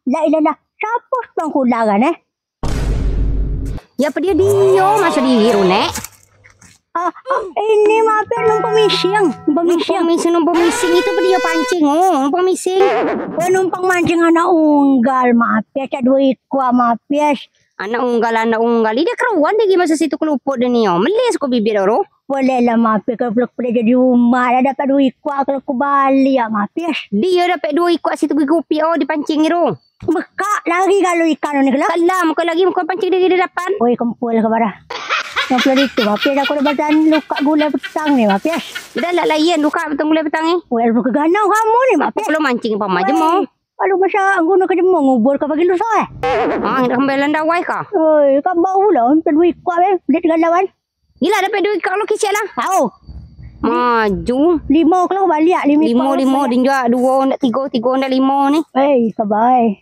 La ilah. Siapa seorang kulangan Ya apa dia masa diri Nek. Ini maafin numpang Numpang mising itu apa dia pancing numpang mising. Numpang mancing anak unggal maaf ya. Cak dua ikwa maaf ya. Anak unggal. Dia keruan dia masa situ keluput dia ni. Melis ko bibir oro. Boleh lah maaf ya. Kalau boleh jadi rumah dah dapat dua ikwa kalau aku balik ya maaf ya. Dia dapat dua ikwa situ kopi dipancing ni ro. Mekak lagi kalau ikan ni kelak. Kalah muka lagi muka pancing dia depan. Oi kempul ke barah. Yang pelari itu maaf ya. Aku dah baca luka gulai petang ni maaf ya. Dah lah layan luka betul gulai petang ni. Oi aku keganau kamu ni maaf ya. Belum mancing apa aja mau. Aduh masa guna ke jemur ngubur ke bagi lusa Dah kembali landawai kah? Oi kan bau lah. Sampai dua ikwa Beli galawan. Gila dapat duit kalau kecil lah. Tahu. Maju. 5 kalau balik 5 5 din juga 2 nak 3 nak 5 ni. Sabar.